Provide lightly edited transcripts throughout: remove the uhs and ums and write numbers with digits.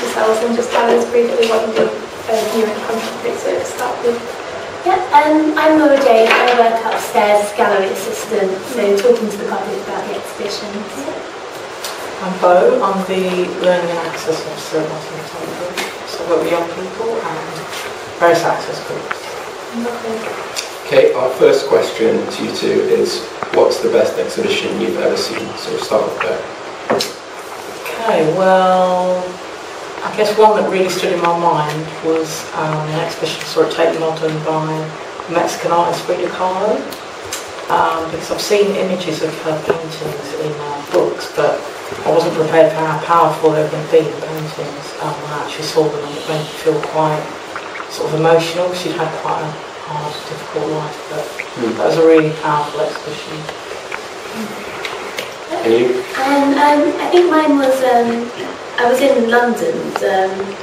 yourselves and just tell us briefly what you do here at Contemporary to start with. Yeah, I'm Laura Jade. I work upstairs, gallery assistant, so talking to the public about the exhibitions. I'm Bo. I'm the Learning and Access Officer at Nottingham Contemporary. So I work with young people and various access groups. Okay, our first question to you two is, what's the best exhibition you've ever seen? So we'll start with that. Okay, well, I guess one that really stood in my mind was an exhibition I saw at Tate Modern by Mexican artist Frida Kahlo, because I've seen images of her paintings in books, but I wasn't prepared for how powerful they were going to be, the paintings. When I actually saw them, it made me feel quite sort of emotional. She'd had quite a hard, difficult life, but that was a really powerful exhibition. And you? I think mine was, I was in London,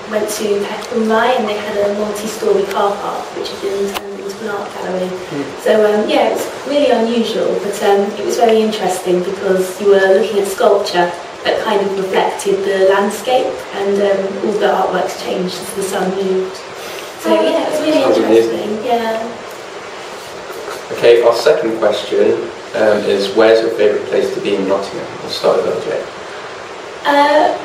went to Peckham Rye, and they had a multi-storey car park which had been turned into an art gallery. So yeah, it was really unusual, but it was very interesting because you were looking at sculpture that kind of reflected the landscape, and all the artworks changed as the sun moved. So yeah, it was really interesting. Yeah. Okay, our second question is, where's your favourite place to be in Nottingham? We'll start with LJ.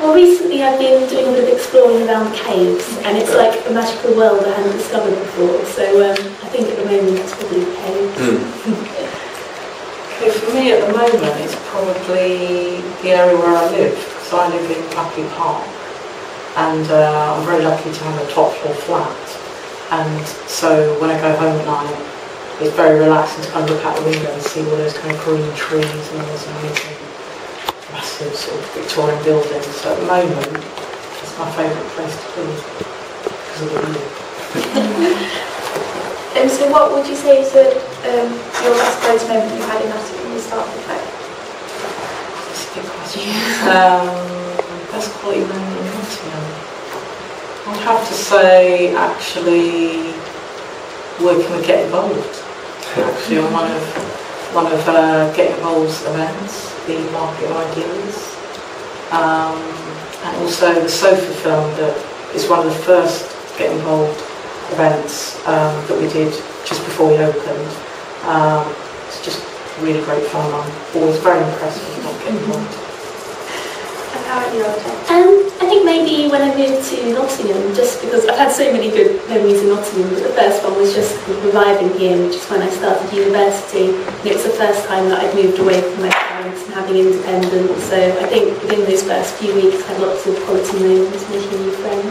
Well, recently I've been doing a bit of exploring around the caves, and it's like a magical world I hadn't discovered before, so I think at the moment it's probably the caves. Okay, for me at the moment it's probably the area where I live, because I live in Buckley Park, and I'm very lucky to have a top floor flat, and so when I go home at night it's very relaxing to kind of look out the window and see all those kind of green trees and all those amazing massive sort of Victorian buildings. So at the moment it's my favourite place to be because of the view. So what would you say is your best place moment you've had in Nottingham when you start with that? That's a good question. Best quality moment in Nottingham. I'd have to say actually working with Get Involved. Actually on one of Get Involved's events, the Market of Ideas, and also the Sofa film that is one of the first Get Involved events that we did just before we opened. It's just really great fun. I'm always very impressed with not Get Involved. And how about you, I think maybe when I moved to Nottingham, just because I've had so many good memories in Nottingham, but the first one was just arriving here, which is when I started university, and it was the first time that I'd moved away from my parents and having independence, so I think within those first few weeks I had lots of quality moments, making new friends.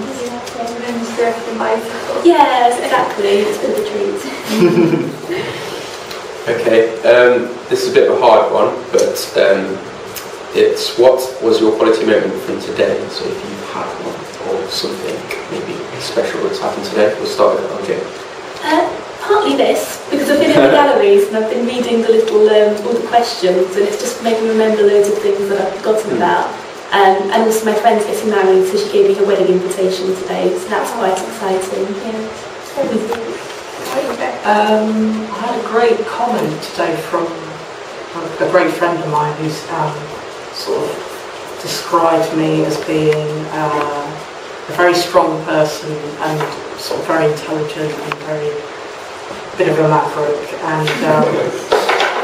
And then you do everything by yourself. Yes, exactly, it's been a treat. Okay, this is a bit of a hard one, but it's, what was your quality moment from today? So if you've had one or something maybe special that's happened today, we'll start with LJ. Partly this, because I've been in the galleries and I've been reading the little all the questions, and it's just making me remember loads of things that I've forgotten about. And also my friend's getting married, so she gave me her wedding invitation today, so that's quite exciting. Yeah. I had a great comment today from a great friend of mine who's sort of described me as being a very strong person and sort of very intelligent and very bit of a maverick, and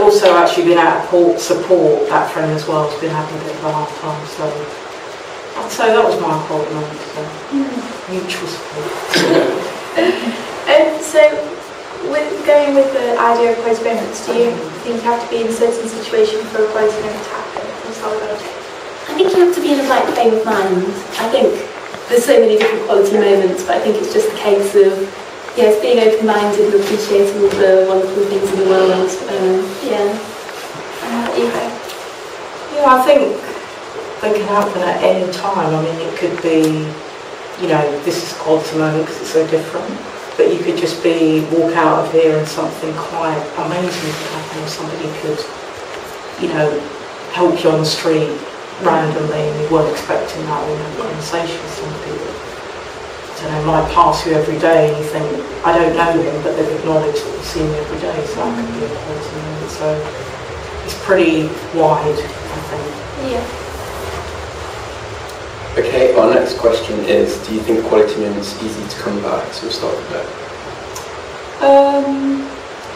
also actually been out to support that friend as well. Has been having a bit of a hard time, so I'd say that was my quality moment. So mutual support. So, with going with the idea of postponements, do you think you have to be in a certain situation for a quality moment to happen? I think you have to be in the right frame of mind. I think there's so many different quality moments, but I think it's just a case of being open-minded and appreciating all the wonderful things in the world. Yeah, I think they can happen at any time. I mean, it could be, this is a quality moment because it's so different, but you could just walk out of here and something quite amazing could happen, or somebody could, help you on the street randomly and you weren't expecting that, or have a conversation with somebody that, I don't know, might pass you every day and you think, I don't know them, but they've acknowledged that you see me every day, so that could be a quality moment. So it's pretty wide, I think. Yeah. Okay, Okay, our next question is, do you think quality moments are easy to come by? So we'll start with that.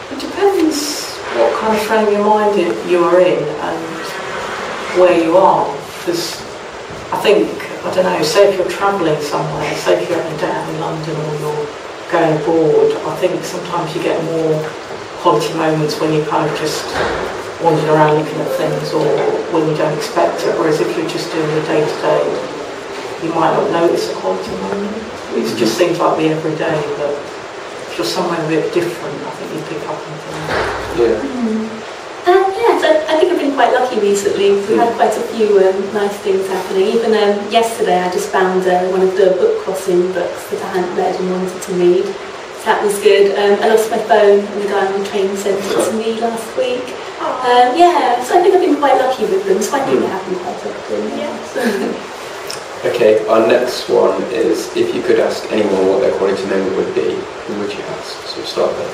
It depends what kind of frame of mind you are in and where you are. Because I think, I don't know, say if you're travelling somewhere, say if you're going down in London or you're going abroad, I think sometimes you get more quality moments when you kind of just wandering around looking at things or when you don't expect it. Whereas if you're just doing the day-to-day, you might not notice a quality moment. It just seems like the everyday, but if you're somewhere a bit different, I think you pick up on things. Yeah. Yes, I think I've been quite lucky recently. We've had quite a few nice things happening. Even yesterday I just found one of the book crossing books that I hadn't read and wanted to read. So that was good. I lost my phone and the guy on the train sent it to me last week. Yeah, so I think I've been quite lucky with them. So I think they happen quite often. Yeah. Okay, our next one is, if you could ask anyone what their quality moment would be, who would you ask? So we'll start there.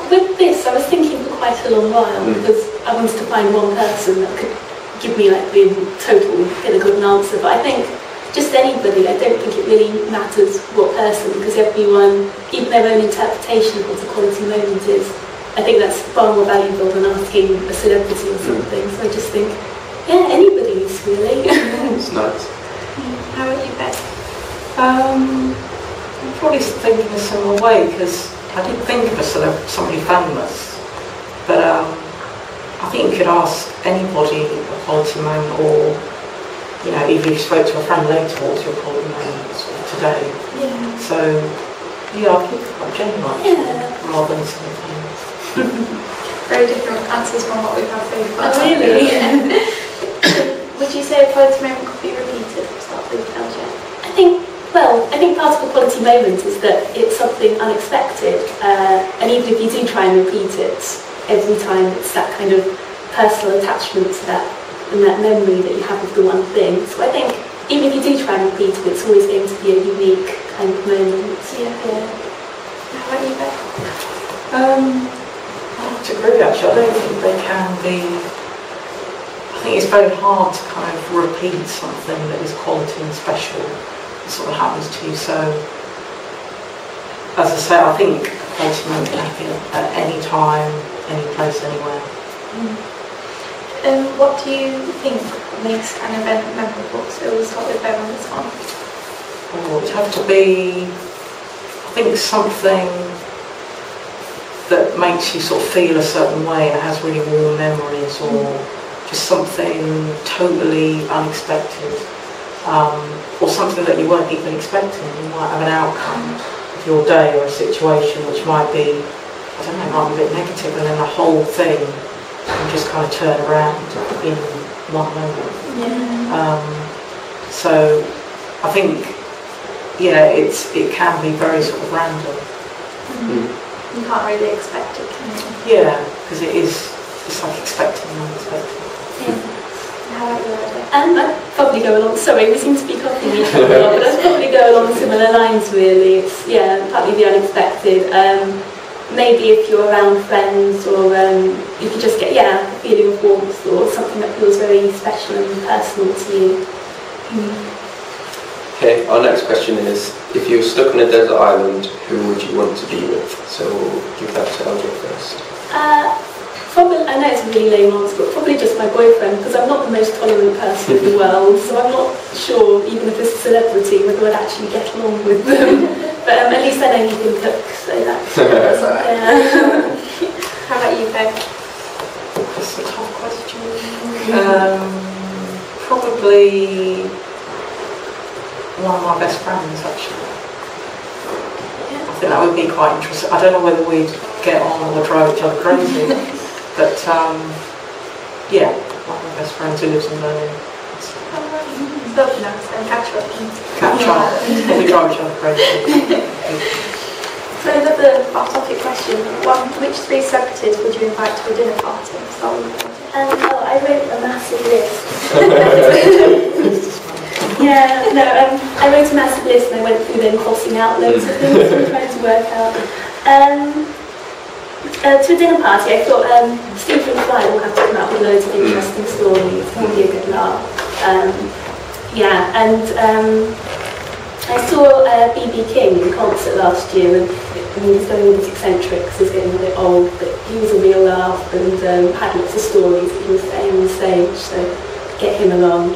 With this, I was thinking for quite a long while because I wanted to find one person that could give me like the total get a good answer. But I think just anybody, I don't think it really matters what person, because everyone, even their own interpretation of what a quality moment is, I think that's far more valuable than asking a celebrity or something. So I just think, yeah, anybody's really. It's nice. How about you, Beth? I'm probably thinking a similar way, because I did think of somebody famous, but I think you could ask anybody a quality moment, or even if you spoke to a friend later, what's your quality moment today? Yeah. So yeah, I'd keep it quite genuine rather than something famous. Very different answers from what we've had so far. Oh, really? Would you say a quality moment could be repeated? Start with LJ. I think part of a quality moment is that it's something unexpected, and even if you do try and repeat it every time, it's that kind of personal attachment to that and that memory that you have of the one thing. So I think even if you do try and repeat it, it's always going to be a unique kind of moment. Yeah. How about you, Beth? I have to agree, actually. I don't think they can be. I think it's very hard to kind of repeat something that is quality and special. It sort of happens to you. So, as I say, I think a quality moment can happen at any time, any place, anywhere. What do you think makes an event memorable? So we'll start with Ben on this one. Oh, it would have to be, I think, something that makes you sort of feel a certain way and has really warm memories, or just something totally unexpected, or something that you weren't even expecting. You might have an outcome of your day or a situation which might be, I don't know, might be a bit negative, and then the whole thing can just kind of turn around in one moment. So I think, it can be very sort of random. You can't really expect it, can you? Yeah, because it's like expecting the unexpected. How about you, Roger? I'd probably go along, sorry, we seem to be copying each other, but I'd probably go along similar lines really. It's, partly the unexpected. Maybe if you're around friends, or you could just get, a feeling of warmth, or something that feels very special and personal to you. Okay, our next question is, if you were stuck on a desert island, who would you want to be with? So we'll give that to LJ first. Probably, I know it's a really lame answer, but probably just my boyfriend, because I'm not the most tolerant person in the world, so I'm not sure, even if it's a celebrity, whether I'd actually get along with them. But at least I know he can cook, so that's alright. Yeah. How about you, Ben? That's a tough question. Probably one of my best friends, actually. I think that would be quite interesting. I don't know whether we'd get on or drive each other crazy, but one of my best friends who lives in Berlin. Lovely nice, and catch up. We drive each other crazy. So another off-topic question. Which 3 celebrities would you invite to a dinner party? I wrote a massive list. I wrote a massive list and I went through them, crossing out loads of things and trying to work out. To a dinner party, I thought Stephen Fry will have to come up with loads of interesting stories. It will be a good laugh. Yeah, and I saw B.B. King in concert last year, and he was going with his eccentrics, he's getting a bit old, but he was a real laugh and had lots of stories that he was saying on stage, so get him along.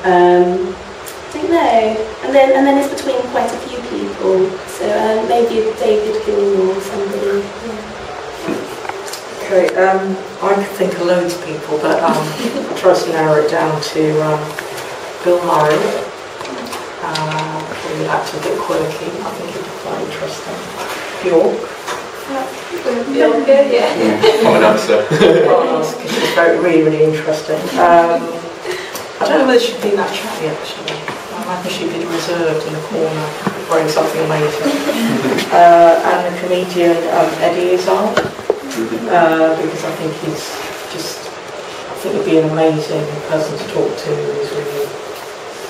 I don't know. And then it's between quite a few people, so maybe David Gilmour or somebody. Yeah. Okay, I could think of loads of people, but I'll try to narrow it down to Bill Murray. Probably actor, a bit quirky. I think he'd be quite interesting. Bjork. Bjork, yeah. Fine answer. Because she's really, really interesting. I don't know whether she'd be that chatty actually. I imagine she'd be reserved in a corner, wearing something amazing. And the comedian Eddie Izzard. Because I think he'd be an amazing person to talk to. He's really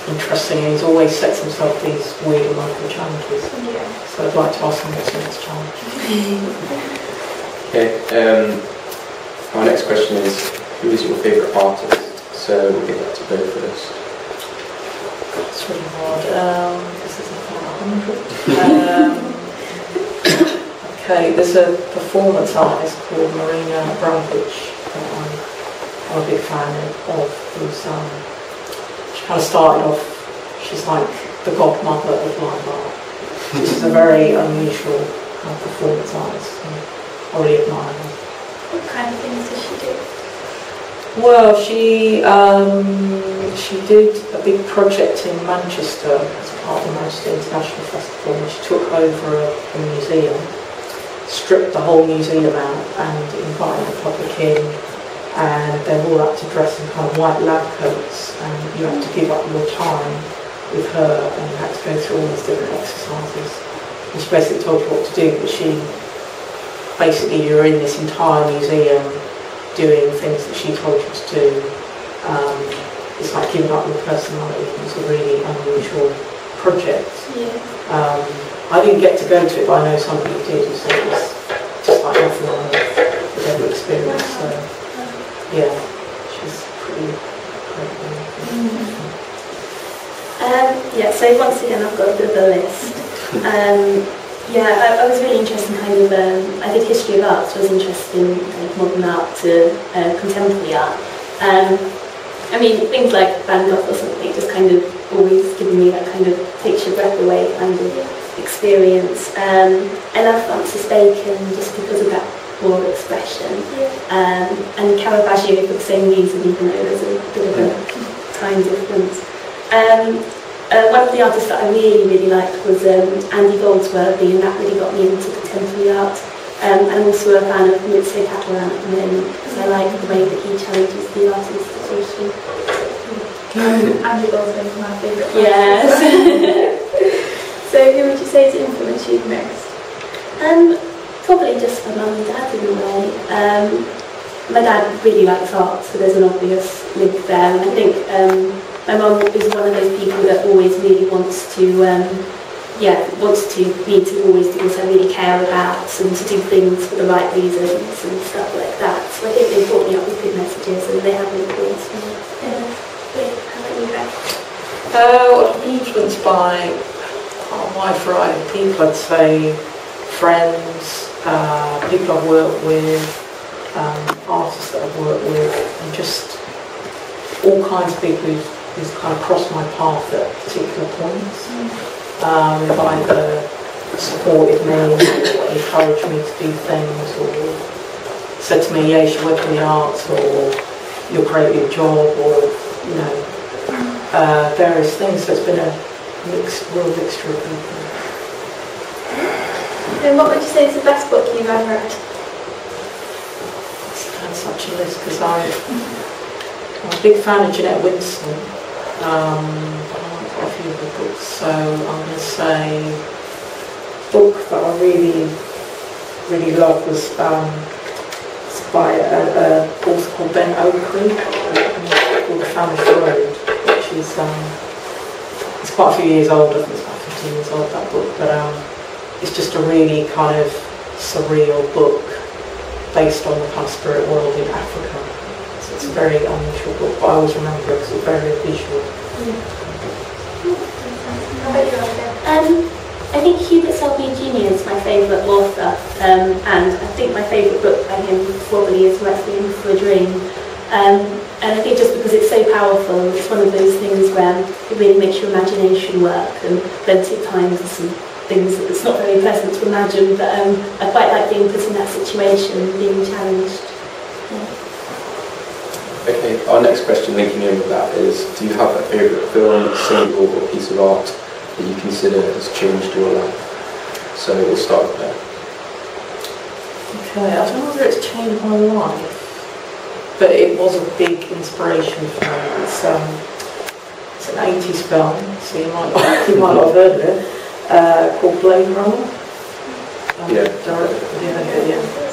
interesting, and he's always sets himself these weird and wonderful challenges. Yeah. So I'd like to ask him what's the next challenge. Okay, our next question is, who is your favourite artist? So we'll give that to both of us. It's really hard. This isn't 100. Okay, there's a performance artist called Marina Abramović that I'm a big fan of. She kind of started off, she's like the godmother of live art. She's a very unusual kind of performance artist. I really admire her. What kind of things does she do? Well, she did a big project in Manchester as part of the Manchester International Festival, and she took over a museum, stripped the whole museum out and invited the public in, and they all had to dress in kind of white lab coats, and you had to give up your time with her, and you had to go through all these different exercises. And she basically told you what to do, but you're in this entire museum doing things that she told you to do. It's like giving up your personality. It was a really unusual project. Yeah. I didn't get to go to it, but I know somebody did, so it was just like nothing I've ever experienced. So, yeah, she's pretty great. Yeah, so once again I've got a bit of a list. Yeah, I was really interested in kind of, I did history of art, so I was interested in kind of modern art to contemporary art. I mean, things like Van Gogh or something just kind of always giving me that kind of takes your breath away kind of experience. I love Francis Bacon just because of that raw expression. And Caravaggio for the same reason, even though there's a bit of a time difference. One of the artists that I really liked was Andy Goldsworthy, and that really got me into contemporary art. I'm also a fan of Maurizio Cattelan at the moment, because I like the way that he challenges the art institution. Andy Goldsworthy is my favourite. Yes. So who would you say has influenced you the most? Probably just my mum and dad in a way. My dad really likes art, so there's an obvious link there, and I think my mum is one of those people that always really wants to me to always do what I really care about and to do things for the right reasons and stuff like that. So I think they brought me up with good messages and they have influenced me. How about you guys? I've been influenced by a wide variety of people. I'd say friends, people I've worked with, artists that I've worked with, and just all kinds of people who've kind of crossed my path at particular points. They've either supported me, encouraged me to do things, or said to me, yeah, you should work in the arts, or you'll create your job, or, you know, various things. So it's been a real mixture of people. And what would you say is the best book you've ever read? It's such a list, because I'm a big fan of Jeanette Winston. I like quite a few of her books, so I'm going to say a book that I really loved was by an author called Ben Oakley, called The Famished Road, which is it's quite a few years old. I think it's about 15 years old, that book, but it's just a really kind of surreal book based on the kind of spirit world in Africa. So it's a very unusual book, but I always remember it because it's very visual. How about you, Olivia? I think Hubert Selby Jr. is my favourite author, and I think my favourite book by him probably is Requiem for a Dream. And I think just because it's so powerful, it's one of those things where it really makes your imagination work, and plenty of times there's some things that it's not very pleasant to imagine, but I quite like being put in that situation, being challenged. Yeah. Okay, our next question linking in with that is, do you have a favourite film, single or piece of art that you consider has changed your life? So we'll start with that. Okay, I don't know whether it's changed my life, but it was a big inspiration for me. It's an 80s film, so you might not have heard of it, called Blade Runner.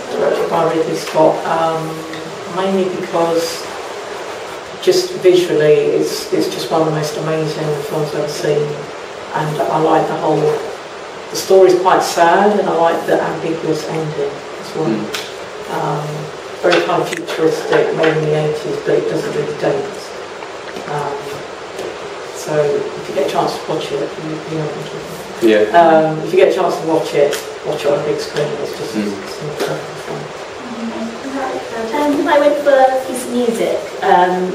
Directed by Ridley Scott. Mainly because just visually, it's just one of the most amazing films I've ever seen, and I like the story's quite sad, and I like the ambiguous ending as well. Very kind of futuristic, made in the 80s, but it doesn't really date. So if you get a chance to watch it, you know what I'm talking about. Yeah. If you get a chance to watch it on a big screen. It's just it's incredible fun. I went for a piece of music, and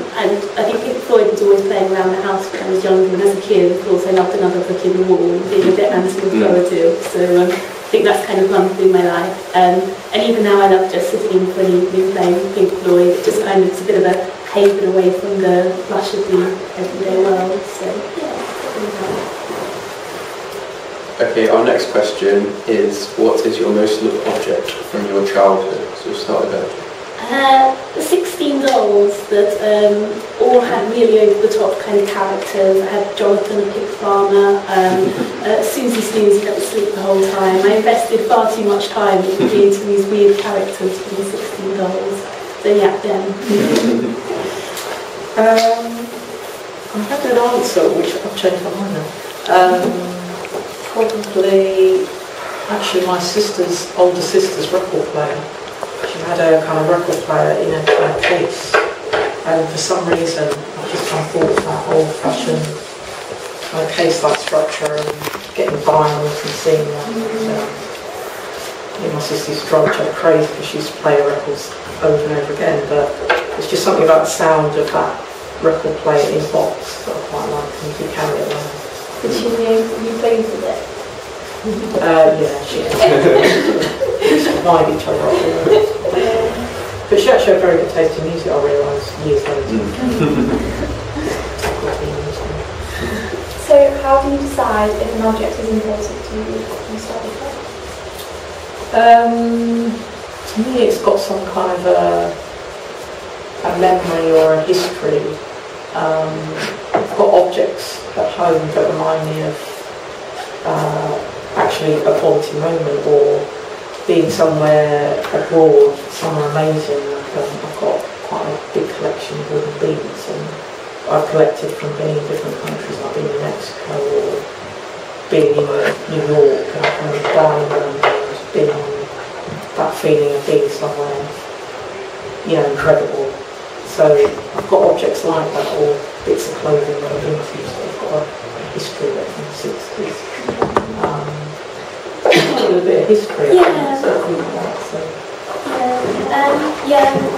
I think Pink Floyd was always playing around the house when I was younger, and as a kid, of course, I loved Another Brick in the Wall, being a bit anti-authoritative, so I think that's kind of run through my life. And even now, I love just sitting in for an evening playing Pink Floyd. It just kind of is a bit of a haven away from the rush of the everyday world. So yeah, probably that. Okay, our next question is, what is your most loved object from your childhood? So we'll start with that. The 16 dolls that all had really over-the-top kind of characters. I had Jonathan, a pig farmer, Susie Snoozy that would sleep the whole time. I invested far too much time in creating these weird characters from the 16 dolls. So yeah, them. I had an answer which I've changed my mind now. Probably, actually, my older sister's record player. She had a kind of record player in a kind of case, and for some reason I just kind of thought of that old-fashioned kind of case-like structure and getting vinyls and seeing that. My sister used to drive each other crazy because she used to play records over and over again, but it's just something about the sound of that record player in a box that I quite like, and you can carry it around. Did she know you played with it? Yeah, she used to vibe each other up. But she actually had very good taste in music, I realised years later. So how do you decide if an object is important to you when you start with it? To me it's got some kind of a memory or a history. I've got objects at home that remind me of actually a quality moment, or being somewhere abroad, somewhere amazing. I've got quite a big collection of wooden beads, and I've collected from being in different countries. I've been in Mexico or being in New York, and I've kind of dined and been that feeling of being somewhere, incredible. So I've got objects like that, or bits of clothing that I've been to, so I've got a history there from the 60s. A little bit of history, I think, like that, so.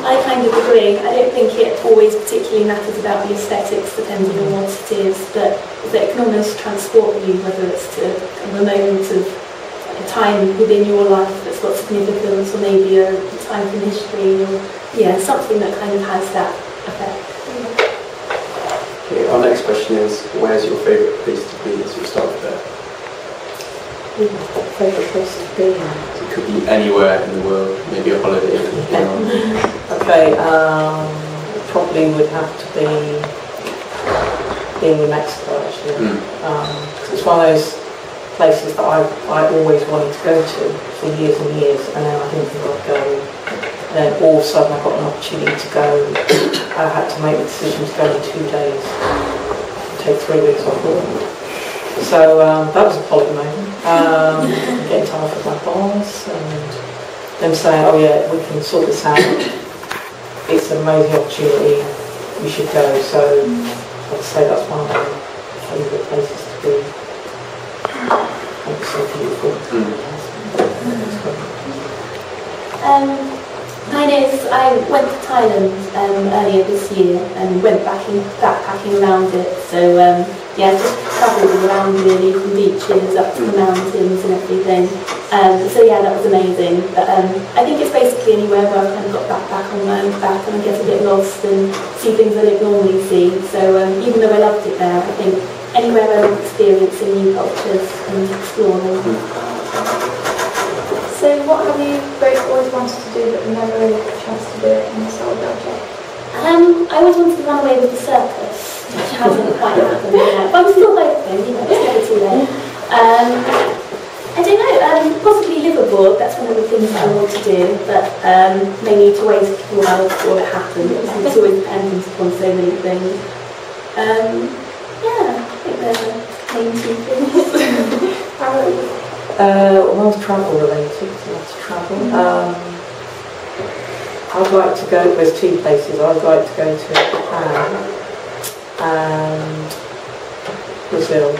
I kind of agree. I don't think it always particularly matters about the aesthetics, depending on what it is, but it can almost transport you, whether it's to a moment of a time within your life that's got significance, or maybe a time from history, or something that kind of has that effect. Okay, our next question is, where's your favourite place to be? So we'll start with that. Favourite place to be? It could be anywhere in the world, maybe a holiday. Okay, probably would have to be being in Mexico, actually. Cause it's one of those places that I always wanted to go to for years and years, and then I didn't think I'd go. And then all of a sudden I got an opportunity to go. I had to make the decision to go in 2 days, take 3 weeks off work. So that was a positive moment. Getting time off with my boss, and them saying, oh yeah, we can sort this out. It's an amazing opportunity, we should go. So I say that's one of my favourite places to be. It's so beautiful. Mine is, I went to Thailand earlier this year and went backpacking around it. So yeah, just travelled around really from beaches up to the mountains and everything. So yeah, that was amazing. But I think it's basically anywhere where I've kind of got back on my own back and I get a bit lost and see things I don't normally see. So even though I loved it there, I think anywhere where I'm experiencing new cultures and exploring. So what have you both always wanted to do but never really got a chance to do it in this old project? I always wanted to run away with the circus, which hasn't quite happened yet, but I'm still hoping, you know, it's never too late. I don't know, possibly liveaboard, that's one of the things that I want to do, but may need to wait a while before it happens. It's always dependent upon so many things. Yeah, I think they're the main two things. How about you? One's travel related, so that's travel. I'd like to go, there's two places, I'd like to go to Japan and Brazil. Is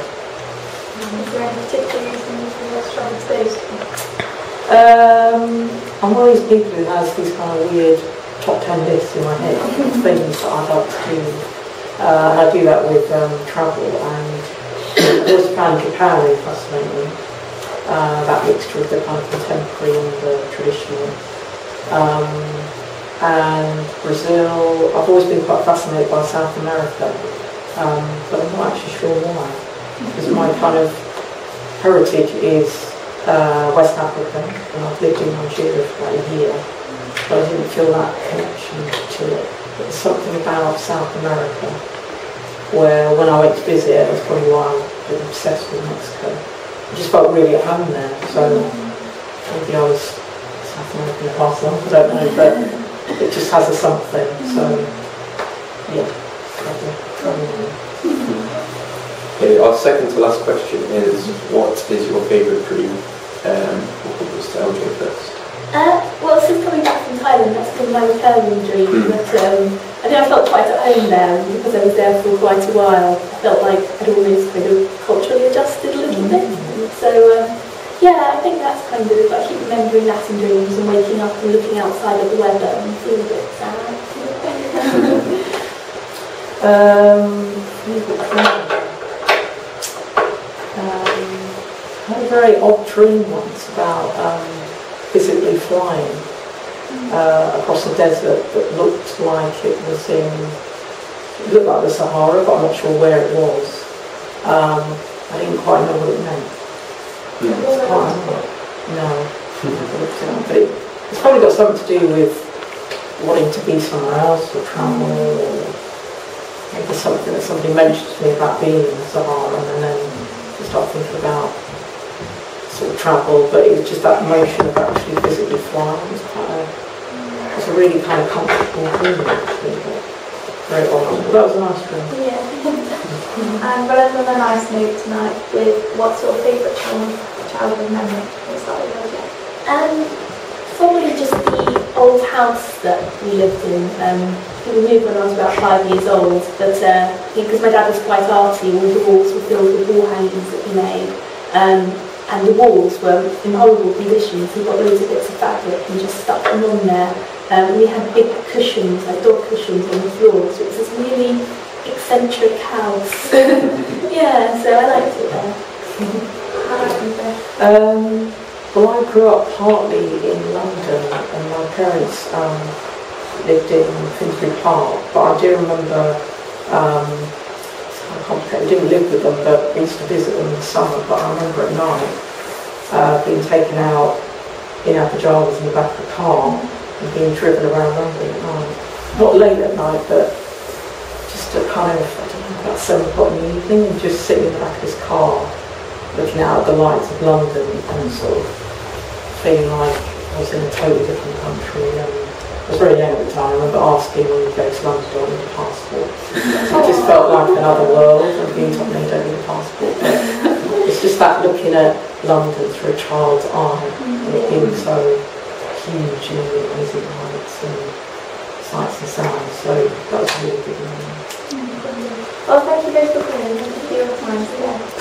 there any particular reason you want to travel to those? I'm one of these people who has these kind of weird top 10 lists in my head of things that I'd like to do. And I do that with travel, and I always found Japan really fascinating. That mixture of the kind of contemporary and the traditional. And Brazil, I've always been quite fascinated by South America, but I'm not actually sure why. Because my kind of heritage is West Africa, and I've lived in Nigeria for about a year, but I didn't feel that connection to it. But there's something about South America where when I went to visit, that's probably why I've been obsessed with Mexico. I just felt really at home there, so maybe I was South American in the past life, I don't know, but it just has a something, so yeah, travel. Okay, our second to last question is, what is your favourite dream? What was to LJ first? Well, since coming back from Thailand, that's been my recurring dream. But I think I felt quite at home there, and because I was there for quite a while, I felt like I'd almost kind of culturally adjusted a little bit. So yeah, I think that's kind of, I keep remembering that in dreams and waking up and looking outside at the weather and feeling a bit sad. I had a very odd dream once about physically flying across a desert that looked like it looked like the Sahara, but I'm not sure where it was. I didn't quite know what it meant. But it's probably got something to do with wanting to be somewhere else or travel, or maybe something that somebody mentioned to me about being in the Sahara, and then I start thinking about sort of travel. But it was just that motion of actually physically flying. It was a really kind of comfortable dream, actually, but very odd. But that was a nice dream. Yeah. And we'll end on a nice note tonight with what's your favourite childhood memory? We'll start with Roger. Probably just the old house that we lived in. We moved when I was about 5 years old, but because my dad was quite arty, all the walls were filled with wall hangings that he made. And the walls were in horrible conditions. He got loads of bits of fabric and just stuck them on there. We had big cushions, like dog cushions on the floor, so it was this really eccentric house. Yeah, so I liked it there. Well, I grew up partly in London, and my parents lived in Finsbury Park, but I do remember, it's kind of complicated, I didn't live with them, but I used to visit them in the summer. But I remember at night being taken out in our pyjamas in the back of the car and being driven around London at night. Not late at night, but just at kind of, I don't know, about 7 o'clock in the evening, and just sitting in the back of this car looking out at the lights of London and sort of feeling like I was in a totally different country. I was very young at the time. I remember asking when we go to London, do I need a passport? So it just felt like another world, and being told no, you don't need a passport. But it's just that looking at London through a child's eye, and it being so huge and the amazing lights and sights and sounds. So that was a really good memory. Well, thank you both for coming. Thank you for your time today.